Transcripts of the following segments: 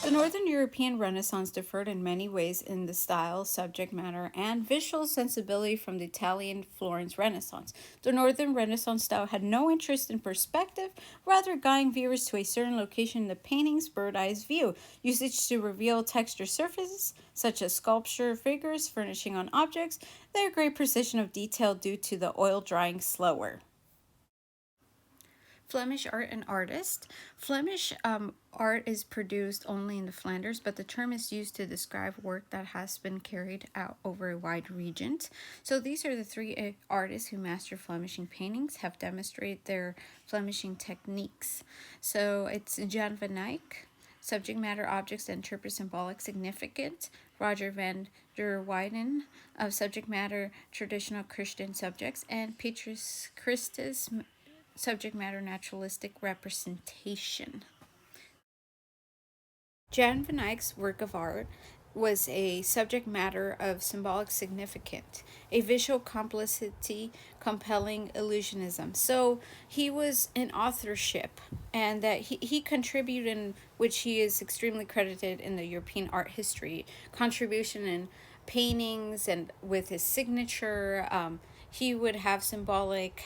The Northern European Renaissance differed in many ways in the style, subject matter, and visual sensibility from the Italian Florence Renaissance. The Northern Renaissance style had no interest in perspective, rather guiding viewers to a certain location in the painting's bird-eye view, usage to reveal textured surfaces, such as sculpture, figures, furnishing on objects, their great precision of detail due to the oil drying slower. Flemish art and artist. Flemish art is produced only in the Flanders, but the term is used to describe work that has been carried out over a wide region. So these are the three artists who master Flemishing paintings, have demonstrated their Flemishing techniques. So it's Jan van Eyck, subject matter objects that interpret symbolic significance. Roger van der Weyden, of subject matter traditional Christian subjects, and Petrus Christus, subject matter naturalistic representation. Jan van Eyck's work of art was a subject matter of symbolic significance, a visual complicity, compelling illusionism. So he was in authorship, and that he contributed, in which he is extremely credited in the European art history, contribution in paintings and with his signature. He would have symbolic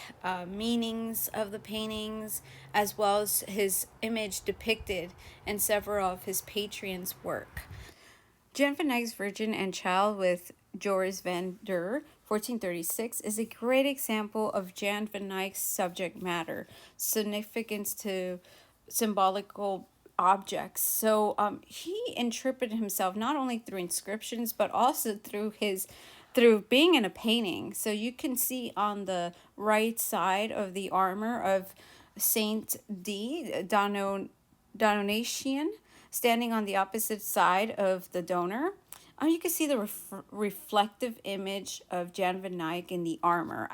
meanings of the paintings, as well as his image depicted in several of his patrons' work. Jan van Eyck's Virgin and Child with Joris van der 1436 is a great example of Jan van Eyck's subject matter, significance to symbolical objects. So he interpreted himself not only through inscriptions but also through being in a painting. So you can see on the right side of the armor of Saint D, Donatian, standing on the opposite side of the donor. You can see the reflective image of Jan van Eyck in the armor.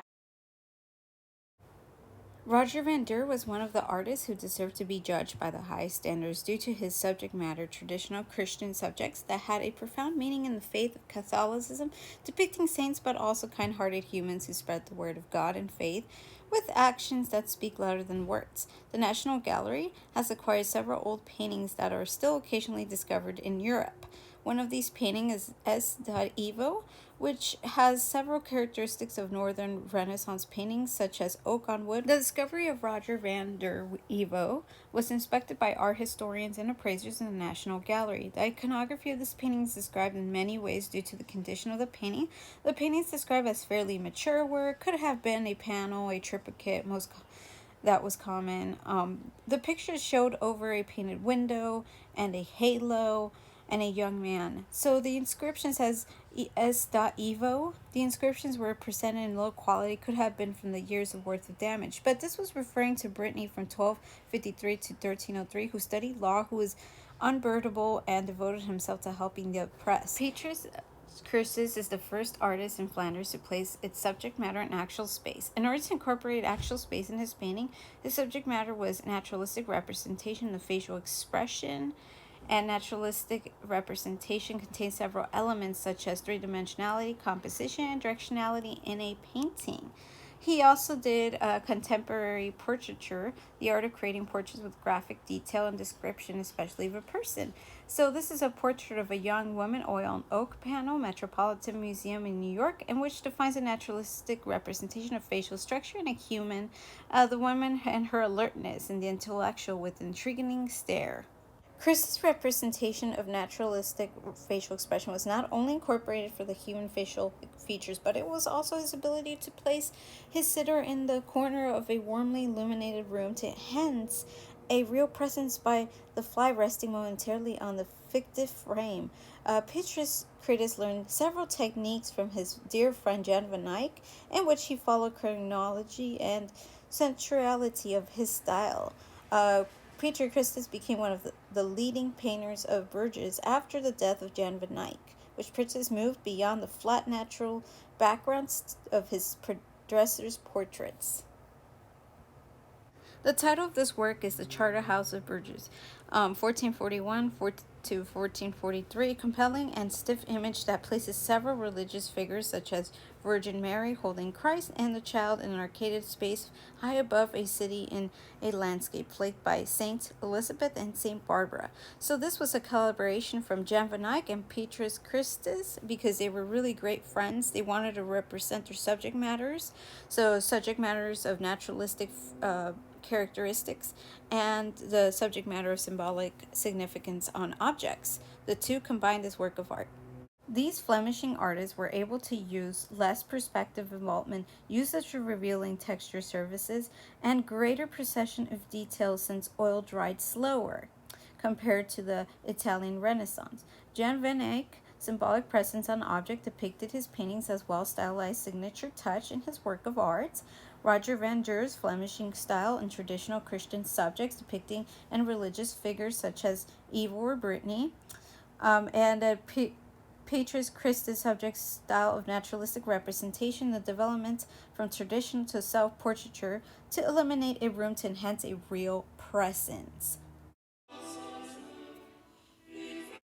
Roger van der was one of the artists who deserved to be judged by the highest standards due to his subject matter, traditional Christian subjects that had a profound meaning in the faith of Catholicism, depicting saints but also kind-hearted humans who spread the word of God and faith with actions that speak louder than words. The National Gallery has acquired several old paintings that are still occasionally discovered in Europe. One of these paintings is S. Evo, which has several characteristics of Northern Renaissance paintings, such as oak on wood. The discovery of Roger van der Evo was inspected by art historians and appraisers in the National Gallery. The iconography of this painting is described in many ways due to the condition of the painting. The painting is described as fairly mature work, could have been a panel, a triplicate, that was common. The pictures showed over a painted window and a halo and a young man. So the inscription says S.Evo. The inscriptions were presented in low quality, could have been from the years of worth of damage. But this was referring to Brittany from 1253 to 1303, who studied law, who was unburnable and devoted himself to helping the oppressed. Petrus Christus is the first artist in Flanders to place its subject matter in actual space. In order to incorporate actual space in his painting, his subject matter was naturalistic representation of facial expression, and naturalistic representation contains several elements such as three-dimensionality, composition, and directionality in a painting. He also did contemporary portraiture, the art of creating portraits with graphic detail and description, especially of a person. So this is a portrait of a young woman, oil and oak panel, Metropolitan Museum in New York, in which defines a naturalistic representation of facial structure in a human, the woman and her alertness, and the intellectual with intriguing stare. Chris's representation of naturalistic facial expression was not only incorporated for the human facial features, but it was also his ability to place his sitter in the corner of a warmly illuminated room to enhance a real presence by the fly resting momentarily on the fictive frame. Petrus Critus learned several techniques from his dear friend Jan van Eyck, in which he followed chronology and centrality of his style. Peter Christus became one of the leading painters of Bruges after the death of Jan van Eyck, which Christus moved beyond the flat natural backgrounds of his predecessor's portraits. The title of this work is The Charterhouse of Bruges, 1441 to 1443, compelling and stiff image that places several religious figures such as Virgin Mary holding Christ and the child in an arcaded space high above a city in a landscape flanked by Saint Elizabeth and Saint Barbara. So this was a collaboration from Jan van Eyck and Petrus Christus because they were really great friends. They wanted to represent their subject matters. So subject matters of naturalistic characteristics and the subject matter of symbolic significance on objects. The two combined this work of art. These Flemishing artists were able to use less perspective involvement, usage of revealing texture surfaces, and greater precision of detail since oil dried slower compared to the Italian Renaissance. Jan van Eyck symbolic presence on object depicted his paintings as well stylized signature touch in his work of art. Roger van Deur's Flemishing style in traditional Christian subjects depicting and religious figures such as Eve or Brittany, and Petrus Christus subject style of naturalistic representation, the development from tradition to self-portraiture to eliminate a room to enhance a real presence.